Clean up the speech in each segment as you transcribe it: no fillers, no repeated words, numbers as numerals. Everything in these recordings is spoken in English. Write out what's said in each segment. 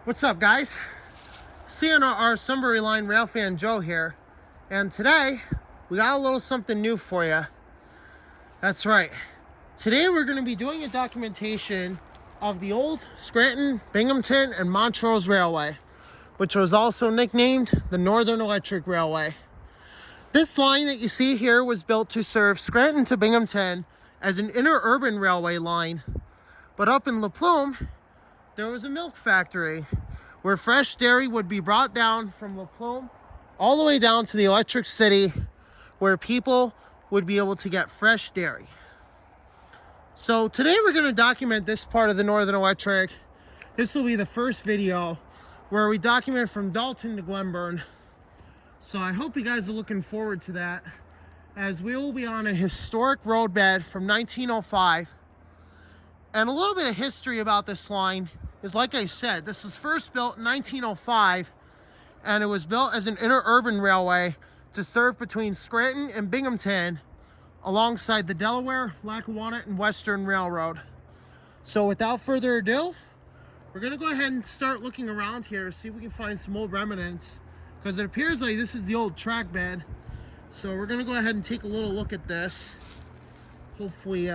What's up, guys? CNR Sunbury Line Rail Fan Joe here, and today we got a little something new for you. That's right. Today we're going to be doing a documentation of the old Scranton, Binghamton and Montrose Railway, which was also nicknamed the Northern Electric Railway. This line that you see here was built to serve Scranton to Binghamton as an interurban railway line, but up in La Plume there was a milk factory where fresh dairy would be brought down from La Plume all the way down to the Electric City, where people would be able to get fresh dairy. So today we're going to document this part of the Northern Electric. This will be the first video where we document from Dalton to Glenburn. So I hope you guys are looking forward to that, as we will be on a historic roadbed from 1905. And a little bit of history about this line is, like I said, this was first built in 1905, and it was built as an interurban railway to serve between Scranton and Binghamton alongside the Delaware, Lackawanna, and Western Railroad. So without further ado, we're going to go ahead and start looking around here, see if we can find some old remnants, because it appears like this is the old track bed. So we're going to go ahead and take a little look at this. Hopefully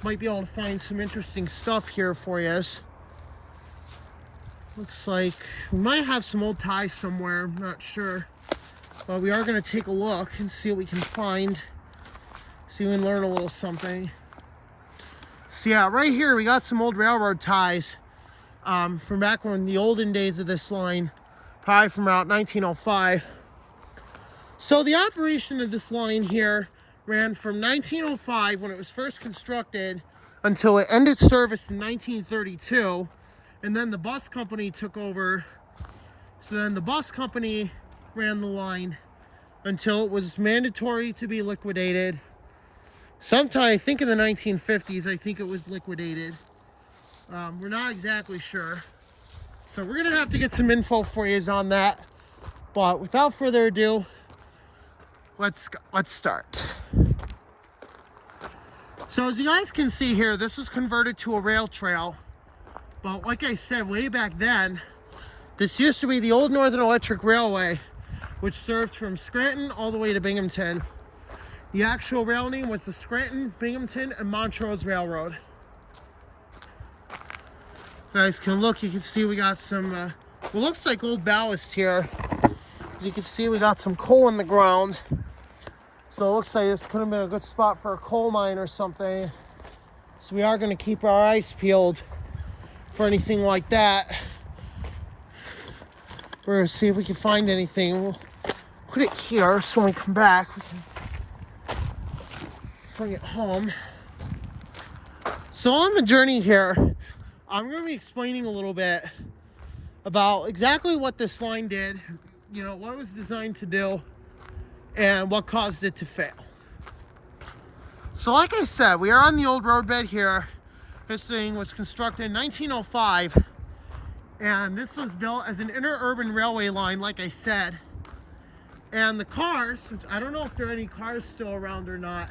might be able to find some interesting stuff here for you. Looks like we might have some old ties somewhere, I'm not sure. But we are going to take a look and see what we can find. See if we can learn a little something. So yeah, right here we got some old railroad ties from back when the olden days of this line, probably from about 1905. So the operation of this line here ran from 1905, when it was first constructed, until it ended service in 1932. And then the bus company took over. So then the bus company ran the line until it was mandatory to be liquidated. Sometime, I think in the 1950s, I think it was liquidated. We're not exactly sure. So we're gonna have to get some info for you on that. But without further ado, let's start. So as you guys can see here, this was converted to a rail trail. But like I said, way back then, this used to be the old Northern Electric Railway, which served from Scranton all the way to Binghamton. The actual rail name was the Scranton, Binghamton and Montrose Railroad. You guys can look, you can see we got some, what looks like old ballast here. As you can see, we got some coal in the ground. So it looks like this could have been a good spot for a coal mine or something. So we are going to keep our eyes peeled for anything like that. We're going to see if we can find anything. We'll put it here so when we come back we can bring it home. So on the journey here, I'm going to be explaining a little bit about exactly what this line did, you know, what it was designed to do, and what caused it to fail. So like I said, we are on the old roadbed here. This thing was constructed in 1905, and this was built as an interurban railway line, like I said. And the cars, which I don't know if there are any cars still around or not,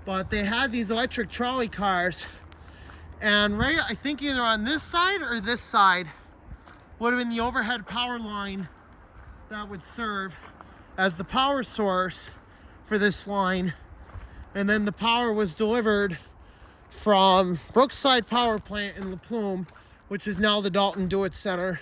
but they had these electric trolley cars. And right, I think either on this side or this side would have been the overhead power line that would serve as the power source for this line. And then the power was delivered from Brookside Power Plant in La Plume, which is now the Dalton Do It Center,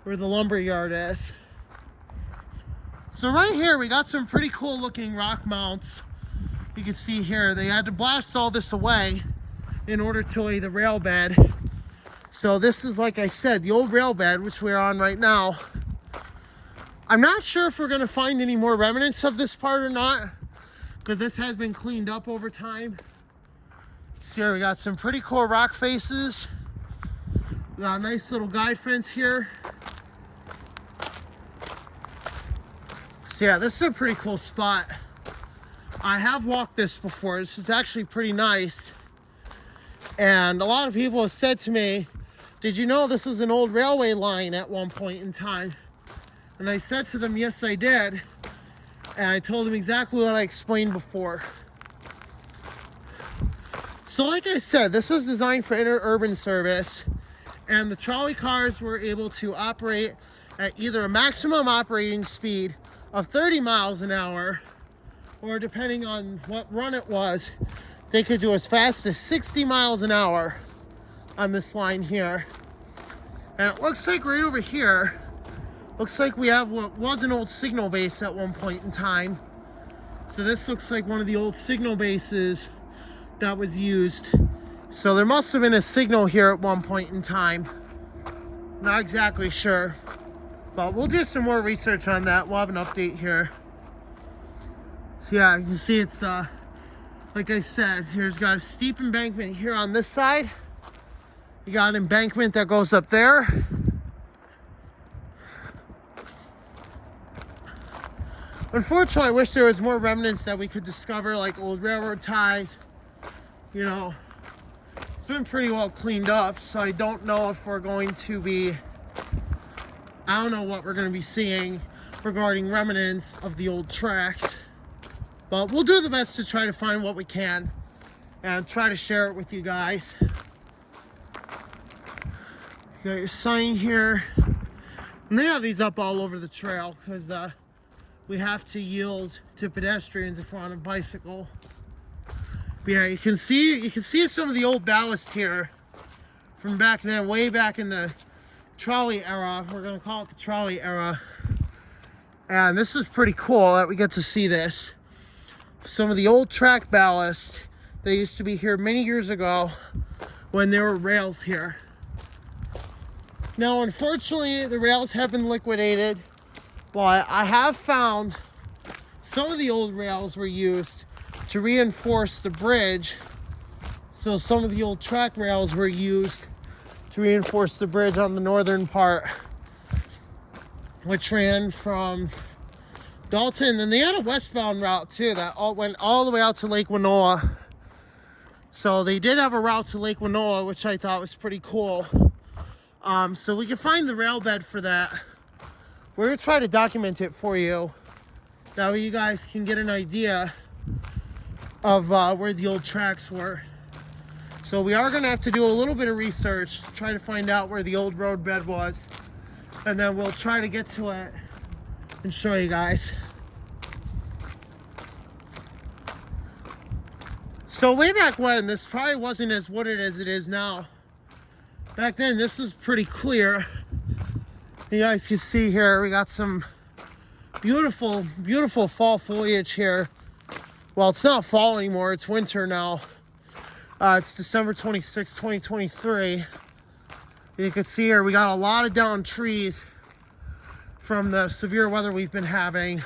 where the lumber yard is. So right here we got some pretty cool looking rock mounts. You can see here they had to blast all this away in order to lay the rail bed. So this is, like I said, the old rail bed, which we're on right now. I'm not sure if we're going to find any more remnants of this part or not, because this has been cleaned up over time. See here, we got some pretty cool rock faces. We got a nice little guide fence here. So yeah, this is a pretty cool spot. I have walked this before. This is actually pretty nice. And a lot of people have said to me, did you know this was an old railway line at one point in time? And I said to them, yes, I did. And I told them exactly what I explained before. So like I said, this was designed for interurban service. And the trolley cars were able to operate at either a maximum operating speed of 30 miles an hour, or depending on what run it was, they could do as fast as 60 miles an hour on this line here. And it looks like right over here, looks like we have what was an old signal base at one point in time. So this looks like one of the old signal bases that was used. So there must have been a signal here at one point in time. Not exactly sure, but we'll do some more research on that. We'll have an update here. So yeah, you can see it's, like I said, here's got a steep embankment here on this side. You got an embankment that goes up there. Unfortunately, I wish there was more remnants that we could discover, like old railroad ties. You know, it's been pretty well cleaned up, so I don't know if we're going to be, I don't know what we're going to be seeing regarding remnants of the old tracks. But we'll do the best to try to find what we can and try to share it with you guys. You got your sign here. And they have these up all over the trail because we have to yield to pedestrians if we're on a bicycle. But yeah, you can see some of the old ballast here from back then, way back in the trolley era. We're gonna call it the trolley era. And this is pretty cool that we get to see this. Some of the old track ballast that used to be here many years ago when there were rails here. Now, unfortunately, the rails have been liquidated, but I have found some of the old rails were used to reinforce the bridge. So some of the old track rails were used to reinforce the bridge on the northern part, which ran from Dalton. And they had a westbound route too that went all the way out to Lake Winona. So they did have a route to Lake Winona, which I thought was pretty cool. So we can find the rail bed for that. We're gonna try to document it for you. That way you guys can get an idea of where the old tracks were. So we are gonna have to do a little bit of research, try to find out where the old road bed was. And then we'll try to get to it and show you guys. So way back when, this probably wasn't as wooded as it is now. Back then, this was pretty clear. You guys can see here, we got some beautiful, beautiful fall foliage here. Well, it's not fall anymore, it's winter now. It's December 26, 2023. You can see here, we got a lot of downed trees from the severe weather we've been having.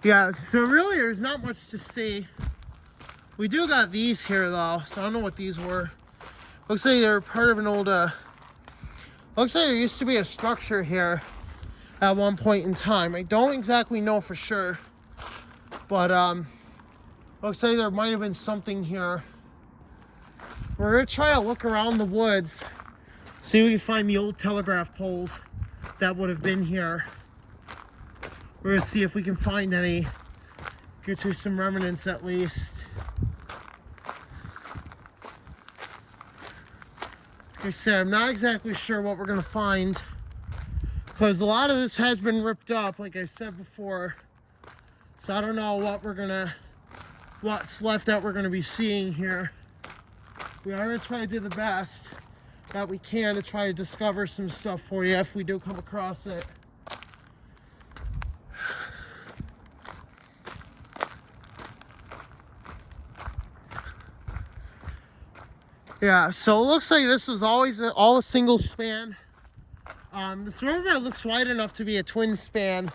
Yeah, so really there's not much to see. We do got these here though, so I don't know what these were. Looks like they're part of an old, looks like there used to be a structure here at one point in time. I don't exactly know for sure, but looks like there might have been something here. We're gonna try to look around the woods, see if we can find the old telegraph poles that would have been here. We're gonna see if we can find any, get you some remnants at least. Like I said, I'm not exactly sure what we're gonna find because a lot of this has been ripped up, like I said before. So I don't know what's left that we're gonna be seeing here. We are gonna try to do the best that we can to try to discover some stuff for you if we do come across it. Yeah, so it looks like this was always all a single span. This road bed looks wide enough to be a twin span.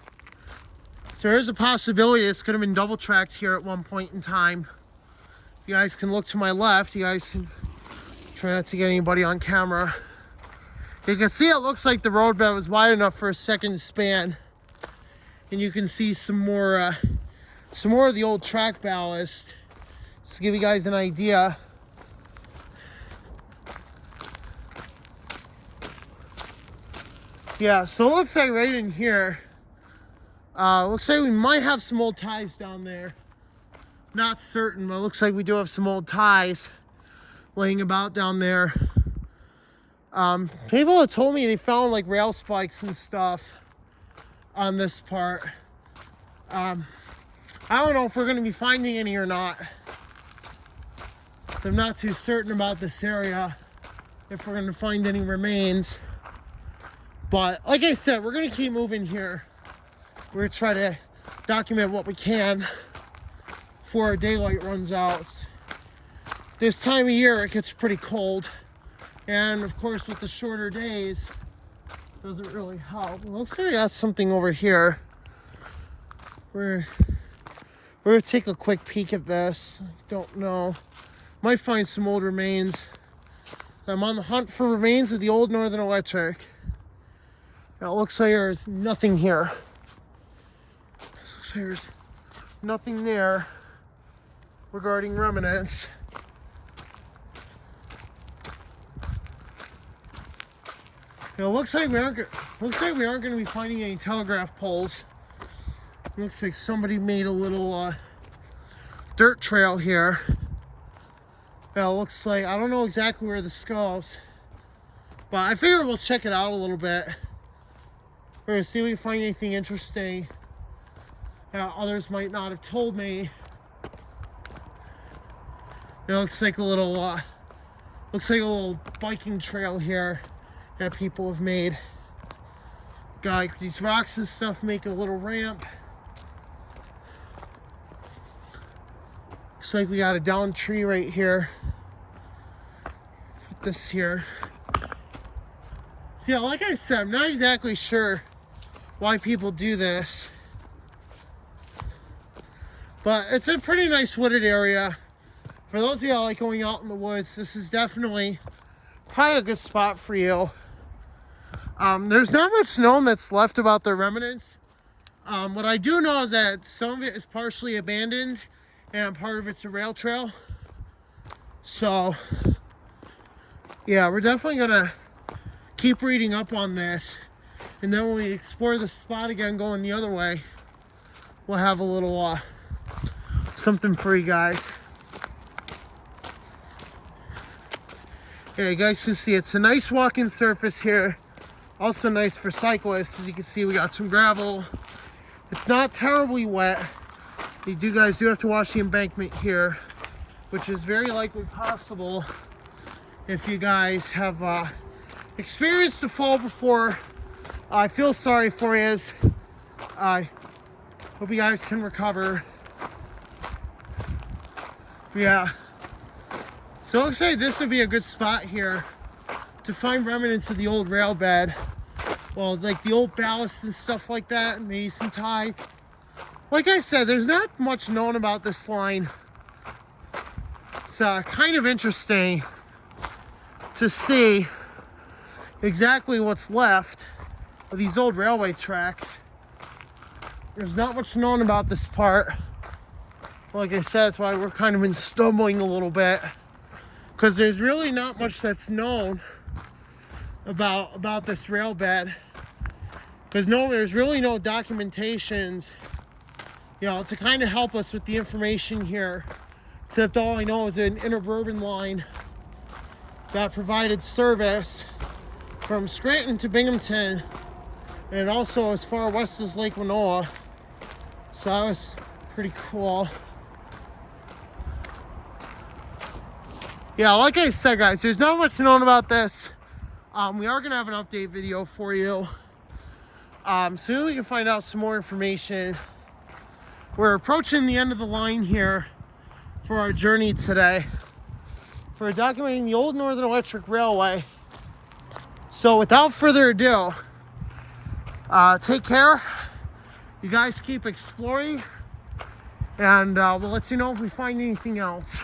So there's a possibility this could have been double tracked here at one point in time. You guys can look to my left. You guys can try not to get anybody on camera. You can see it looks like the road bed was wide enough for a second span. And you can see some more of the old track ballast. Just to give you guys an idea. Yeah, so it looks like right in here, looks like we might have some old ties down there. not certain, but it looks like we do have some old ties laying about down there. People have told me they found like rail spikes and stuff on this part. I don't know if we're going to be finding any or not. I'm not too certain about this area, if we're going to find any remains. But like I said, we're going to keep moving here. We're going to try to document what we can before our daylight runs out. This time of year it gets pretty cold, and of course with the shorter days it doesn't really help. It looks like I got something over here. We're gonna take a quick peek at this. Don't know, might find some old remains. I'm on the hunt for remains of the old Northern Electric. Now it looks like there's nothing here. Looks like there's nothing there regarding remnants. It looks like we aren't going to be finding any telegraph poles. It looks like somebody made a little dirt trail here. Now it looks like, I don't know exactly where this goes, but I figure we'll check it out a little bit. We're going to see if we can find anything interesting that others might not have told me. It looks like a little biking trail here that people have made. Got these rocks and stuff make a little ramp. Looks like we got a downed tree right here. Put this here. See, like I said, I'm not exactly sure why people do this, but it's a pretty nice wooded area. For those of you that like going out in the woods, this is definitely probably a good spot for you. There's not much known that's left about the remnants. What I do know is that some of it is partially abandoned and part of it's a rail trail. So, yeah, we're definitely gonna keep reading up on this. And then when we explore the spot again going the other way, we'll have a little something for you guys. Yeah, you guys can see it's a nice walking surface here. Also nice for cyclists. As you can see, we got some gravel. It's not terribly wet. You guys do have to watch the embankment here, which is very likely possible if you guys have experienced a fall before. I feel sorry for you. I hope you guys can recover. Yeah. So it looks like this would be a good spot here to find remnants of the old rail bed. Well, like the old ballast and stuff like that, maybe some ties. Like I said, there's not much known about this line. It's kind of interesting to see exactly what's left of these old railway tracks. There's not much known about this part. Like I said, that's why we're kind of been stumbling a little bit, because there's really not much that's known about this rail bed, because there's really no documentations, you know, to kind of help us with the information here, except all I know is an interurban line that provided service from Scranton to Binghamton, and also as far west as Lake Winona. So that was pretty cool. Yeah, like I said, guys, there's not much known about this. We are going to have an update video for you. Soon we can find out some more information. We're approaching the end of the line here for our journey today, for documenting the old Northern Electric Railway. So without further ado, take care. You guys keep exploring, and we'll let you know if we find anything else.